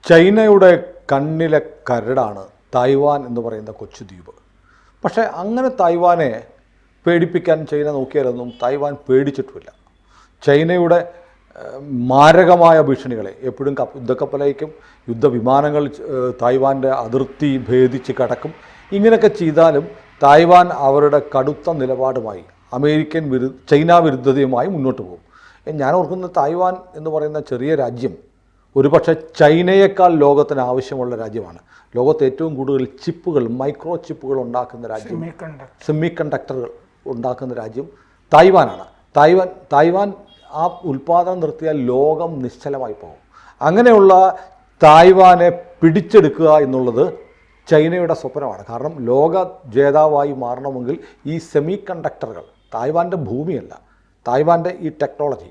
ചൈനയുടെ കണ്ണിലെ കരടാണ് തായ്വാൻ എന്ന് പറയുന്ന കൊച്ചു ദ്വീപ്. പക്ഷേ അങ്ങനെ തായ്വാനെ പേടിപ്പിക്കാൻ ചൈന നോക്കിയാലൊന്നും തായ്വാൻ പേടിച്ചിട്ടുമില്ല. ചൈനയുടെ മാരകമായ ഭീഷണികളെ എപ്പോഴും യുദ്ധക്കപ്പലയക്കും, യുദ്ധവിമാനങ്ങൾ തായ്വാൻ്റെ അതിർത്തി ഭേദിച്ച് കടക്കും. ഇങ്ങനെയൊക്കെ ചെയ്താലും തായ്വാൻ അവരുടെ കടുത്ത നിലപാടുമായി ചൈന വിരുദ്ധതയുമായി മുന്നോട്ട് പോകും. ഞാൻ ഓർക്കുന്ന തായ്വാൻ എന്ന് പറയുന്ന ചെറിയ രാജ്യം ഒരുപക്ഷെ ചൈനയേക്കാൾ ലോകത്തിന് ആവശ്യമുള്ള രാജ്യമാണ്. ലോകത്ത് ഏറ്റവും കൂടുതൽ ചിപ്പുകൾ, മൈക്രോ ചിപ്പുകൾ ഉണ്ടാക്കുന്ന രാജ്യം, സെമി കണ്ടക്ടറുകൾ ഉണ്ടാക്കുന്ന രാജ്യം തായ്വാനാണ്. തായ്വാൻ ആ ഉൽപ്പാദനം നിർത്തിയാൽ ലോകം നിശ്ചലമായി പോകും. അങ്ങനെയുള്ള തായ്വാനെ പിടിച്ചെടുക്കുക എന്നുള്ളത് ചൈനയുടെ സ്വപ്നമാണ്. കാരണം ലോക ജേതാവായി മാറണമെങ്കിൽ ഈ സെമി കണ്ടക്ടറുകൾ, തായ്വാൻ്റെ ഭൂമിയല്ല, തായ്വാൻ്റെ ഈ ടെക്നോളജി,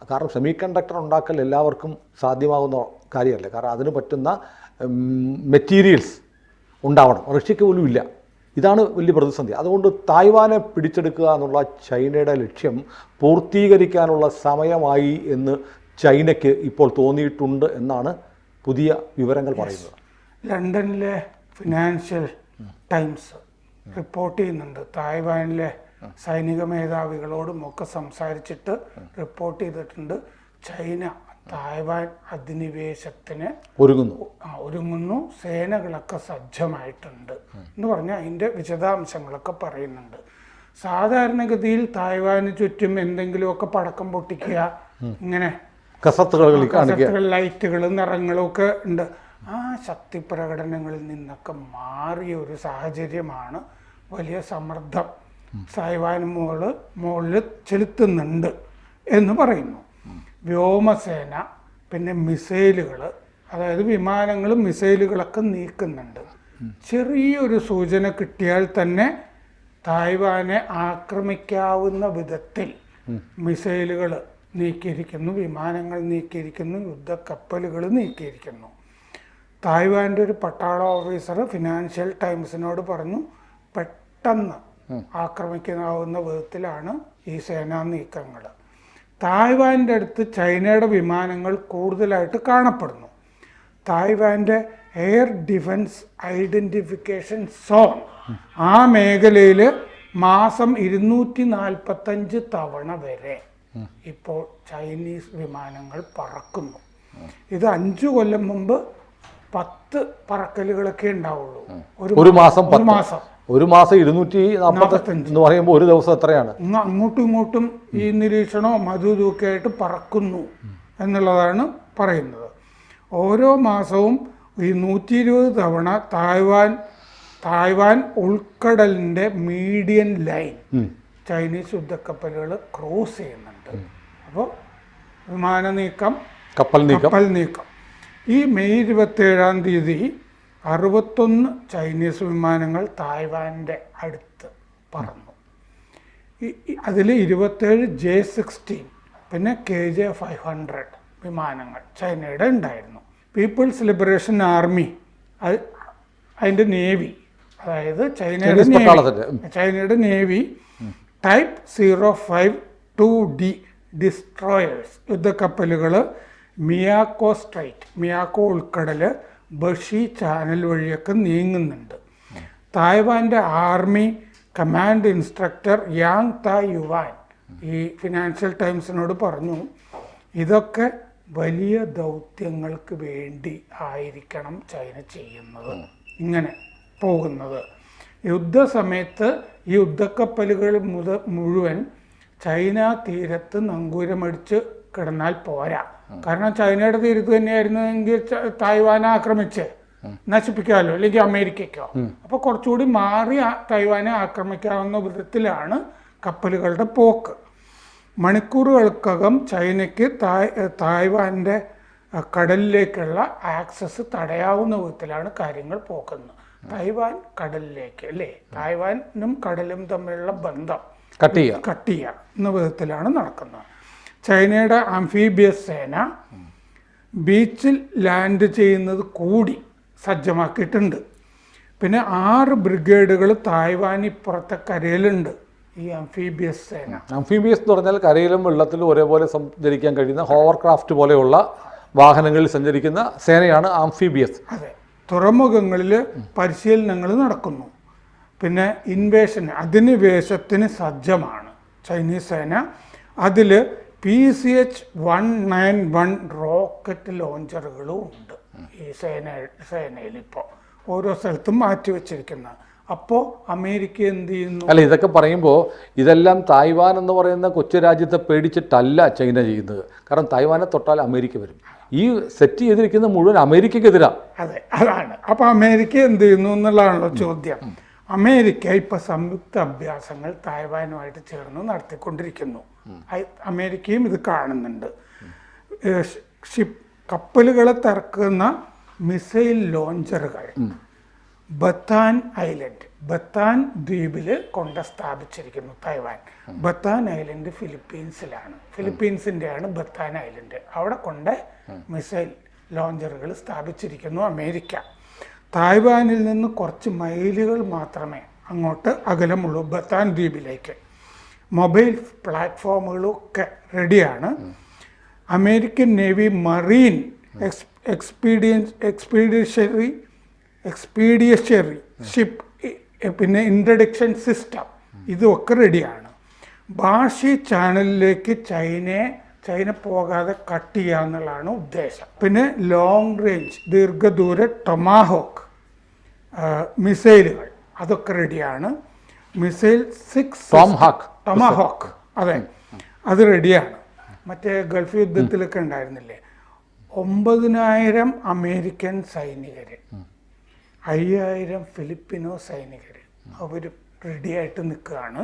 കാരണം സെമി കണ്ടക്ടർ ഉണ്ടാക്കൽ എല്ലാവർക്കും സാധ്യമാകുന്ന കാര്യമല്ല. കാരണം അതിന് പറ്റുന്ന മെറ്റീരിയൽസ് ഉണ്ടാവണം. റഷ്യക്ക് പോലും ഇല്ല. ഇതാണ് വലിയ പ്രതിസന്ധി. അതുകൊണ്ട് തായ്വാനെ പിടിച്ചെടുക്കുക എന്നുള്ള ചൈനയുടെ ലക്ഷ്യം പൂർത്തീകരിക്കാനുള്ള സമയമായി എന്ന് ചൈനയ്ക്ക് ഇപ്പോൾ തോന്നിയിട്ടുണ്ട് എന്നാണ് പുതിയ വിവരങ്ങൾ പറയുന്നത്. ലണ്ടനിലെ ഫിനാൻഷ്യൽ ടൈംസ് റിപ്പോർട്ട് ചെയ്യുന്നുണ്ട്. തായ്വാനിലെ സൈനിക മേധാവികളോടും ഒക്കെ സംസാരിച്ചിട്ട് റിപ്പോർട്ട് ചെയ്തിട്ടുണ്ട്. ചൈന തായ്വാൻ അധിനിവേശത്തിന് ഒരുങ്ങുന്നു, സേനകളൊക്കെ സജ്ജമായിട്ടുണ്ട് എന്ന് പറഞ്ഞാൽ അതിൻ്റെ വിശദാംശങ്ങളൊക്കെ പറയുന്നുണ്ട്. സാധാരണഗതിയിൽ തായ്വാന് ചുറ്റും എന്തെങ്കിലുമൊക്കെ പടക്കം പൊട്ടിക്കുക, ഇങ്ങനെ കസത്തുകൾ, ലൈറ്റുകൾ, നിറങ്ങളും ഒക്കെ ഉണ്ട്. ആ ശക്തി പ്രകടനങ്ങളിൽ നിന്നൊക്കെ മാറിയ ഒരു സാഹചര്യമാണ് വലിയ സമ്മർദ്ദം തായ്വാന് മുകളിൽ ചെലുത്തുന്നുണ്ട് എന്ന് പറയുന്നു. വ്യോമസേന, പിന്നെ മിസൈലുകൾ, അതായത് വിമാനങ്ങളും മിസൈലുകളൊക്കെ നീക്കുന്നുണ്ട്. ചെറിയൊരു സൂചന കിട്ടിയാൽ തന്നെ തായ്വാനെ ആക്രമിക്കാവുന്ന വിധത്തിൽ മിസൈലുകൾ നീക്കിയിരിക്കുന്നു, വിമാനങ്ങൾ നീക്കിയിരിക്കുന്നു, യുദ്ധക്കപ്പലുകൾ നീക്കിയിരിക്കുന്നു. തായ്വാൻ്റെ ഒരു പട്ടാള ഓഫീസർ ഫിനാൻഷ്യൽ ടൈംസിനോട് പറഞ്ഞു, പെട്ടെന്ന് ആക്രമിക്കാവുന്ന വിധത്തിലാണ് ഈ സേനാ നീക്കങ്ങൾ. തായ്വാൻ്റെ അടുത്ത് ചൈനയുടെ വിമാനങ്ങൾ കൂടുതലായിട്ട് കാണപ്പെടുന്നു. തായ്വാൻ്റെ എയർ ഡിഫൻസ് ഐഡൻറ്റിഫിക്കേഷൻ സോൺ, ആ മേഖലയിൽ മാസം 245 തവണ വരെ ഇപ്പോൾ ചൈനീസ് വിമാനങ്ങൾ പറക്കുന്നു. ഇത് 5 കൊല്ലം മുമ്പ് 10 പറക്കലുകളൊക്കെ ഉണ്ടാവുള്ളൂ. ഒരു മാസം 245 എന്ന് പറയുമ്പോൾ ഒരു ദിവസം എത്രയാണ്? അങ്ങോട്ടും ഇങ്ങോട്ടും ഈ നിരീക്ഷണവും അതും ഇതൊക്കെ ആയിട്ട് പറക്കുന്നു എന്നുള്ളതാണ് പറയുന്നത്. ഓരോ മാസവും ഈ 120 തവണ തായ്വാൻ ഉൾക്കടലിൻ്റെ മീഡിയൻ ലൈൻ ചൈനീസ് യുദ്ധക്കപ്പലുകൾ ക്രോസ് ചെയ്യുന്നുണ്ട്. അപ്പോൾ വിമാന നീക്കം, കപ്പൽ നീക്കം. ഈ മെയ് 27-ാം തീയതി 61 ചൈനീസ് വിമാനങ്ങൾ തായ്വാൻ്റെ അടുത്ത് പറന്നു. അതിൽ 27 J-16 പിന്നെ KJ-500 വിമാനങ്ങൾ ചൈനയുടെ ഉണ്ടായിരുന്നു. പീപ്പിൾസ് ലിബറേഷൻ ആർമി, അതിൻ്റെ നേവി, അതായത് ചൈനയുടെ നേവി Type 052D ഡിസ്ട്രോയേഴ്സ് യുദ്ധക്കപ്പലുകൾ മിയാക്കോ ഉൾക്കടൽ, ബഷി ചാനൽ വഴിയൊക്കെ നീങ്ങുന്നുണ്ട്. തായ്വാൻ്റെ ആർമി കമാൻഡ് ഇൻസ്ട്രക്ടർ യാങ് തായ് യുവാൻ ഈ ഫിനാൻഷ്യൽ ടൈംസിനോട് പറഞ്ഞു, ഇതൊക്കെ വലിയ ദൗത്യങ്ങൾക്ക് വേണ്ടി ആയിരിക്കണം ചൈന ചെയ്യുന്നത്, ഇങ്ങനെ പോകുന്നത്. യുദ്ധസമയത്ത് ഈ യുദ്ധക്കപ്പലുകൾ മുഴുവൻ ചൈന തീരത്ത് നങ്കൂരമടിച്ച് കിടന്നാൽ പോരാ. കാരണം ചൈനയുടെ തീരത്ത് തന്നെയായിരുന്നെങ്കിൽ തായ്വാനെ ആക്രമിച്ച് നശിപ്പിക്കാമല്ലോ, അല്ലെങ്കിൽ അമേരിക്കയ്ക്കോ. അപ്പോൾ കുറച്ചുകൂടി മാറി തായ്വാനെ ആക്രമിക്കാവുന്ന വിധത്തിലാണ് കപ്പലുകളുടെ പോക്ക്. മണിക്കൂറുകൾക്കകം ചൈനയ്ക്ക് തായ്വാൻ്റെ കടലിലേക്കുള്ള ആക്സസ് തടയാവുന്ന വിധത്തിലാണ് കാര്യങ്ങൾ പോക്കുന്നത്. തായ്വാൻ കടലിലേക്ക്, അല്ലേ, തായ്വാനും കടലും തമ്മിലുള്ള ബന്ധം കട്ട് ചെയ്യുക എന്ന വിധത്തിലാണ് നടക്കുന്നത്. ചൈനയുടെ ആംഫീബിയസ് സേന ബീച്ചിൽ ലാൻഡ് ചെയ്യുന്നത് കൂടി സജ്ജമാക്കിയിട്ടുണ്ട്. പിന്നെ 6 ബ്രിഗേഡുകൾ തായ്വാനിപ്പുറത്തെ കരയിലുണ്ട്. ഈ ആംഫീബിയസ് സേന, ആംഫീബിയസ് എന്ന് പറഞ്ഞാൽ കരയിലും വെള്ളത്തിലും ഒരേപോലെ സഞ്ചരിക്കാൻ കഴിയുന്ന ഹോവർക്രാഫ്റ്റ് പോലെയുള്ള വാഹനങ്ങളിൽ സഞ്ചരിക്കുന്ന സേനയാണ് ആംഫിബിയസ്. അതെ, തുറമുഖങ്ങളിൽ പരിശീലനങ്ങൾ നടക്കുന്നു. പിന്നെ ഇൻവേഷൻ അധിനിവേശത്തിന് സജ്ജമാണ് ചൈനീസ് സേന. അതിൽ PCH-191 റോക്കറ്റ് ലോഞ്ചറുകളും ഉണ്ട് ഈ സേനയിൽ ഇപ്പോൾ ഓരോ സ്ഥലത്തും മാറ്റി വച്ചിരിക്കുന്നത്. അപ്പോൾ അമേരിക്ക എന്ത് ചെയ്യുന്നു? അല്ല, ഇതൊക്കെ പറയുമ്പോൾ ഇതെല്ലാം തായ്വാൻ എന്ന് പറയുന്ന കൊച്ചു രാജ്യത്തെ പേടിച്ചിട്ടല്ല ചൈന ചെയ്യുന്നത്. കാരണം തായ്വാനെ തൊട്ടാൽ അമേരിക്ക വരും. ഈ സെറ്റ് ചെയ്തിരിക്കുന്ന മുഴുവൻ അമേരിക്കക്കെതിരാണ്. അതെ, അതാണ്. അപ്പോൾ അമേരിക്ക എന്ത് ചെയ്യുന്നു എന്നുള്ളതാണല്ലോ ചോദ്യം. അമേരിക്ക ഇപ്പോൾ സംയുക്ത അഭ്യാസങ്ങൾ തായ്വാനുമായിട്ട് ചേർന്ന് നടത്തിക്കൊണ്ടിരിക്കുന്നു. അമേരിക്കയും ഇത് കാണുന്നുണ്ട്. കപ്പലുകളെ തറക്കുന്ന മിസൈൽ ലോഞ്ചറുകൾ ബത്താൻ ദ്വീപിൽ കൊണ്ട് സ്ഥാപിച്ചിരിക്കുന്നു തായ്വാൻ. ബത്താൻ ഐലൻഡ് ഫിലിപ്പീൻസിൻ്റെയാണ് ബത്താൻ ഐലൻഡ്. അവിടെ കൊണ്ട് മിസൈൽ ലോഞ്ചറുകൾ സ്ഥാപിച്ചിരിക്കുന്നു അമേരിക്ക. തായ്വാനിൽ നിന്ന് കുറച്ച് മൈലുകൾ മാത്രമേ അങ്ങോട്ട് അകലമുള്ളൂ ബത്താൻ ദ്വീപിലേക്ക്. മൊബൈൽ പ്ലാറ്റ്ഫോമുകളൊക്കെ റെഡിയാണ്. അമേരിക്കൻ നേവി മറീൻ എക്സ്പീഡിയഷറി ഷിപ്പ്, പിന്നെ ഇൻട്രഡിക്ഷൻ സിസ്റ്റം, ഇതൊക്കെ റെഡിയാണ്. ഭാഷി ചാനലിലേക്ക് ചൈന പോകാതെ കട്ട് ചെയ്യുക എന്നുള്ളതാണ് ഉദ്ദേശം. പിന്നെ ലോങ് റേഞ്ച് ദീർഘദൂര ടൊമാഹോക്ക് മിസൈലുകൾ അതൊക്കെ റെഡിയാണ്. മിസൈൽ 6 ടൊമാഹോക്ക്, അതെ, അത് റെഡിയാണ്. മറ്റേ ഗൾഫ് യുദ്ധത്തിലൊക്കെ ഉണ്ടായിരുന്നില്ലേ, 9000 അമേരിക്കൻ സൈനികർ, 5000 ഫിലിപ്പിനോ സൈനികർ, അവർ റെഡിയായിട്ട് നിൽക്കുകയാണ്.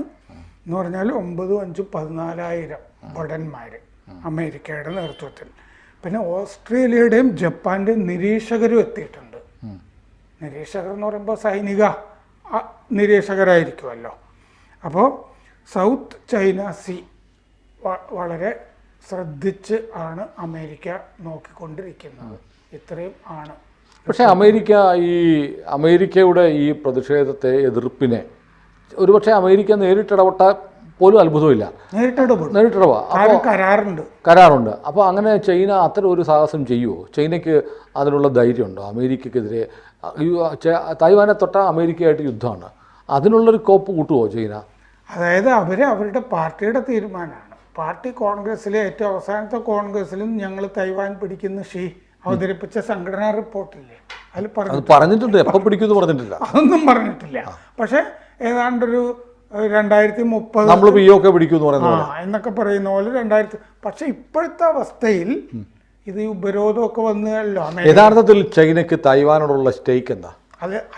എന്ന് പറഞ്ഞാൽ 9 5 14,000 ഭടന്മാർ അമേരിക്കയുടെ നേതൃത്വത്തിൽ. പിന്നെ ഓസ്ട്രേലിയയുടെയും ജപ്പാൻ്റെയും നിരീക്ഷകരും എത്തിയിട്ടുണ്ട്. നിരീക്ഷകർ എന്ന് പറയുമ്പോൾ സൈനിക നിരീക്ഷകരായിരിക്കുമല്ലോ. അപ്പോൾ സൗത്ത് ചൈന സീ വളരെ ശ്രദ്ധിച്ച് ആണ് അമേരിക്ക നോക്കിക്കൊണ്ടിരിക്കുന്നത്. ഇത്രയും ആണ്. പക്ഷേ അമേരിക്കയുടെ ഈ പ്രതിഷേധത്തെ, എതിർപ്പിനെ ഒരുപക്ഷെ അമേരിക്ക നേരിട്ടിടപെട്ട പോലും അത്ഭുതമില്ല. കരാറുണ്ട്. അപ്പോൾ അങ്ങനെ ചൈന അത്തരം ഒരു സാഹസം ചെയ്യുമോ? ചൈനയ്ക്ക് അതിനുള്ള ധൈര്യമുണ്ടോ? അമേരിക്കക്കെതിരെ തായ്വാനെ തൊട്ട അമേരിക്കയായിട്ട് യുദ്ധമാണ്, അതിനുള്ളൊരു കോപ്പ് കൂട്ടുമോ ചൈന? അതായത് അവരുടെ പാർട്ടിയുടെ തീരുമാനമാണ്. പാർട്ടി കോൺഗ്രസ്സിലെ ഏറ്റവും അവസാനത്തെ കോൺഗ്രസ്സിലും ഞങ്ങൾ തൈവാൻ പിടിക്കുന്ന അവതരിപ്പിച്ച സംഘടനാ റിപ്പോർട്ടില്ലേ, അതിൽ പറഞ്ഞിട്ടുണ്ട്. എപ്പോൾ പിടിക്കുമെന്ന് പറഞ്ഞിട്ടില്ല, അതൊന്നും പറഞ്ഞിട്ടില്ല. പക്ഷെ ഏതാണ്ടൊരു 2030 നമ്മൾ പിയൊക്കെ പിടിക്കുമെന്ന് പറയുന്നത് എന്നൊക്കെ പറയുന്ന പോലെ 2000. പക്ഷെ ഇപ്പോഴത്തെ അവസ്ഥയിൽ ഇത് ഉപരോധമൊക്കെ വന്നല്ലോ. യഥാർത്ഥത്തിൽ ചൈനയ്ക്ക് തായ്വാനോടുള്ള സ്റ്റേക്ക് എന്താ?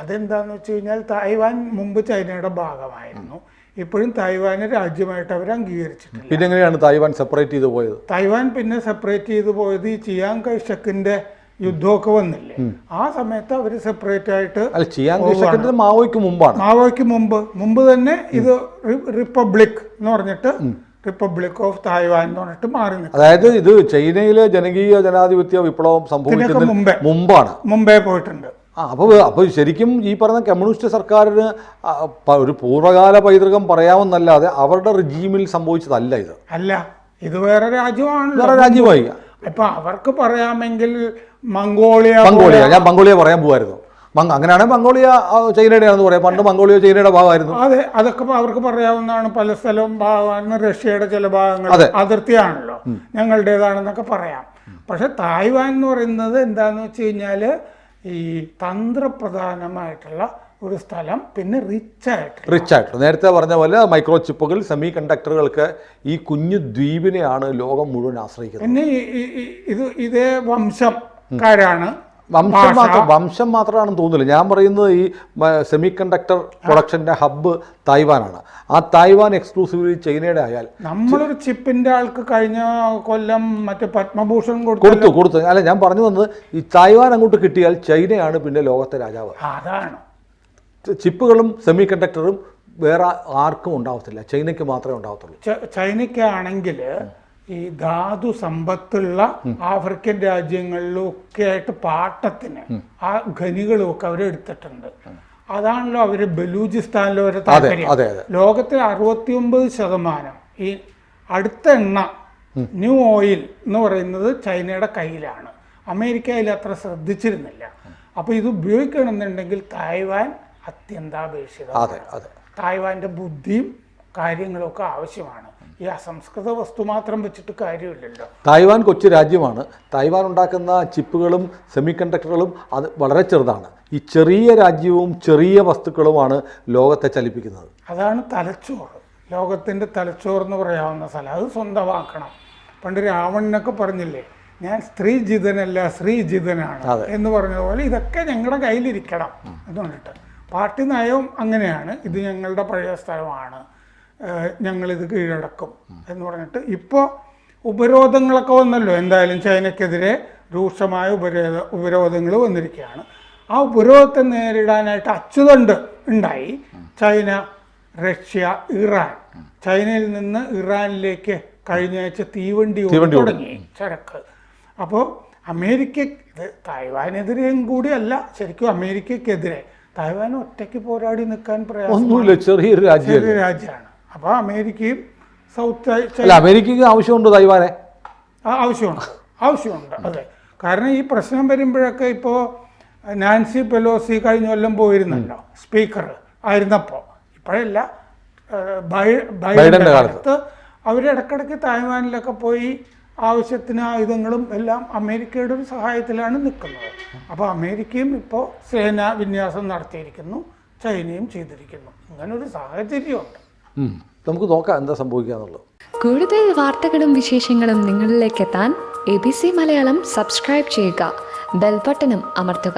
അതെന്താന്ന് വെച്ച് കഴിഞ്ഞാൽ തായ്വാൻ മുമ്പ് ചൈനയുടെ ഭാഗമായിരുന്നു. ഇപ്പോഴും തായ്വാനെ രാജ്യമായിട്ട് അവർ അംഗീകരിച്ചിട്ടില്ല. പിന്നെ എങ്ങനെയാണ് തായ്വാൻ സെപ്പറേറ്റ് ചെയ്ത് പോയത്? തായ്വാൻ പിന്നെ സെപ്പറേറ്റ് ചെയ്ത് പോയത് ഈ ചിയാങ് കൈഷക്കിന്റെ യുദ്ധമൊക്കെ വന്നില്ലേ, ആ സമയത്ത് അവർ സെപ്പറേറ്റ് ആയിട്ട്. മാവോയ്ക്ക് മുമ്പാണ്. മാവോയ്ക്ക് മുമ്പ് തന്നെ ഇത് റിപ്പബ്ലിക് എന്ന് പറഞ്ഞിട്ട് റിപ്പബ്ലിക് ഓഫ് തായ്വാൻ എന്ന് പറഞ്ഞിട്ട് മാറി നിൽക്കും. അതായത് ഇത് ചൈനയിലെ ജനകീയ ജനാധിപത്യ വിപ്ലവം സംഭവിക്കുന്നതിന് മുമ്പേ പോയിട്ടുണ്ട്. അപ്പോൾ ശരിക്കും ഈ പറഞ്ഞ കമ്മ്യൂണിസ്റ്റ് സർക്കാരിന് ഒരു പൂർവ്വകാല പൈതൃകം പറയാമെന്നല്ലാതെ അവരുടെ റിജീമിൽ സംഭവിച്ചതല്ല ഇത്. ഇത് വേറെ രാജ്യമാണ്, വേറെ രാജ്യമായി. ഇപ്പൊ അവർക്ക് പറയാമെങ്കിൽ മംഗോളിയ ഞാൻ മംഗോളിയ പറയാൻ പോവായിരുന്നു. അങ്ങനെയാണെങ്കിൽ മംഗോളിയ ചൈനയുടെയാണെന്ന് പറയാം. പണ്ട് മംഗോളിയ ചൈനയുടെ ഭാഗമായിരുന്നു. അതെ, അതൊക്കെ അവർക്ക് പറയാവുന്നതാണ്. പല സ്ഥലവും ഭാഗമാണ്, റഷ്യയുടെ ചില ഭാഗങ്ങൾ അതിർത്തിയാണല്ലോ, ഞങ്ങളുടേതാണെന്നൊക്കെ പറയാം. പക്ഷെ തായ്വാൻ എന്ന് പറയുന്നത് എന്താന്ന് വെച്ച് കഴിഞ്ഞാല് ഈ തന്ത്രപ്രധാനമായിട്ടുള്ള ഒരു സ്ഥലം, പിന്നെ റിച്ച് ആയിട്ട് നേരത്തെ പറഞ്ഞ പോലെ മൈക്രോ ചിപ്പുകൾ, സെമി കണ്ടക്ടറുകൾക്ക് ഈ കുഞ്ഞു ദ്വീപിനെയാണ് ലോകം മുഴുവൻ ആശ്രയിക്കുന്നത്. പിന്നെ ഇതേ വംശക്കാരാണ്. വംശം മാത്രമാണെന്ന് തോന്നുന്നില്ല. ഞാൻ പറയുന്നത് ഈ സെമി കണ്ടക്ടർ പ്രൊഡക്ഷന്റെ ഹബ്ബ് തായ്വാനാണ്. ആ തായ്വാൻ എക്സ്ക്ലൂസീവ്ലി ചൈനയുടെ ആയാൽ നമ്മളൊരു ചിപ്പിന്റെ ആൾക്ക് കഴിഞ്ഞ കൊല്ലം മറ്റേ പത്മഭൂഷൺ കൊടുത്തു. അല്ല, ഞാൻ പറഞ്ഞു വന്നത് ഈ തായ്വാൻ അങ്ങോട്ട് കിട്ടിയാൽ ചൈനയാണ് പിന്നെ ലോകത്തെ രാജാവ്. അതാണ്. ചിപ്പുകളും സെമി കണ്ടക്ടറും വേറെ ആർക്കും ഉണ്ടാവത്തില്ല, ചൈനയ്ക്ക് മാത്രമേ ഉണ്ടാവത്തുള്ളൂ. ചൈനയ്ക്കാണെങ്കിൽ ഈ ധാതു സമ്പത്തുള്ള ആഫ്രിക്കൻ രാജ്യങ്ങളിലൊക്കെ ആയിട്ട് പാട്ടത്തിന് ആ ഖനികളും ഒക്കെ അവർ എടുത്തിട്ടുണ്ട്. അതാണല്ലോ അവര് ബലൂചിസ്ഥാനിലെ ഒരു താല്പര്യം. ലോകത്തെ 69% ഈ അടുത്ത എണ്ണ ന്യൂ ഓയിൽ എന്ന് പറയുന്നത് ചൈനയുടെ കയ്യിലാണ്. അമേരിക്ക അതിൽ അത്ര ശ്രദ്ധിച്ചിരുന്നില്ല. അപ്പോൾ ഇത് ഉപയോഗിക്കണമെന്നുണ്ടെങ്കിൽ തായ്വാൻ അത്യന്താപേക്ഷിതമാണ്. തായ്വാൻ്റെ ബുദ്ധിയും കാര്യങ്ങളൊക്കെ ആവശ്യമാണ്. ഈ അസംസ്കൃത വസ്തു മാത്രം വെച്ചിട്ട് കാര്യമില്ലല്ലോ. തായ്വാൻ കൊച്ചു രാജ്യമാണ്. തായ്വാൻ ഉണ്ടാക്കുന്ന ചിപ്പുകളും സെമി കണ്ടക്ടറുകളും അത് വളരെ ചെറുതാണ്. ഈ ചെറിയ രാജ്യവും ചെറിയ വസ്തുക്കളുമാണ് ലോകത്തെ ചലിപ്പിക്കുന്നത്. അതാണ് തലച്ചോറ്, ലോകത്തിൻ്റെ തലച്ചോറെന്ന് പറയാവുന്ന സ്ഥലം. അത് സ്വന്തമാക്കണം. പണ്ട് രാവണനൊക്കെ പറഞ്ഞില്ലേ, ഞാൻ സ്ത്രീജിതനല്ല ശ്രീജിതനാണ് എന്ന് പറഞ്ഞതുപോലെ ഇതൊക്കെ ഞങ്ങളുടെ കയ്യിലിരിക്കണം എന്ന് പറഞ്ഞിട്ട്. പാർട്ടി നയവും അങ്ങനെയാണ്. ഇത് ഞങ്ങളുടെ പഴയ സ്ഥലമാണ്, ഞങ്ങളിത് കീഴടക്കും എന്ന് പറഞ്ഞിട്ട്. ഇപ്പോൾ ഉപരോധങ്ങളൊക്കെ വന്നല്ലോ. എന്തായാലും ചൈനയ്ക്കെതിരെ രൂക്ഷമായ ഉപരോധങ്ങൾ വന്നിരിക്കുകയാണ്. ആ ഉപരോധത്തെ നേരിടാനായിട്ട് അച്ചുതണ്ട് ഉണ്ടായി. China, Russia, Iran. ചൈനയിൽ നിന്ന് ഇറാനിലേക്ക് കഴിഞ്ഞ ആഴ്ച തീവണ്ടി തുടങ്ങി ചരക്ക്. അപ്പോൾ അമേരിക്ക, ഇത് തായ്വാനെതിരെയും കൂടിയല്ല, ശരിക്കും അമേരിക്കക്കെതിരെ. തായ്വാൻ ഒറ്റയ്ക്ക് പോരാടി നിൽക്കാൻ പ്രയാസമില്ല, ചെറിയൊരു രാജ്യമാണ്. അപ്പോൾ അമേരിക്കയും അമേരിക്കയ്ക്ക് ആവശ്യമുണ്ട് തായ്വാനെ, ആവശ്യമുണ്ട്. അതെ, കാരണം ഈ പ്രശ്നം വരുമ്പോഴൊക്കെ ഇപ്പോൾ നാൻസി പെലോസി കഴിഞ്ഞ കൊല്ലം പോയിരുന്നല്ലോ, സ്പീക്കർ ആയിരുന്നപ്പോൾ. ഇപ്പോഴല്ല, ബൈഡൻ്റെ കാലത്ത് അവരിടക്കിടയ്ക്ക് തായ്വാനിലൊക്കെ പോയി ആവശ്യത്തിന് ആയുധങ്ങളും എല്ലാം അമേരിക്കയുടെ ഒരു സഹായത്തിലാണ് നിൽക്കുന്നത്. അപ്പോൾ അമേരിക്കയും ഇപ്പോൾ സേനാ വിന്യാസം നടത്തിയിരിക്കുന്നു, ചൈനയും ചെയ്തിരിക്കുന്നു. ഇങ്ങനൊരു സാഹചര്യമുണ്ട്. നമുക്ക് നോക്കാം എന്താ സംഭവിക്കാന്നുള്ളത്. കൂടുതൽ വാർത്തകളും വിശേഷങ്ങളും നിങ്ങളിലേക്ക് എത്താൻ ABC മലയാളം സബ്സ്ക്രൈബ് ചെയ്യുക, ബെൽ ബട്ടണും അമർത്തുക.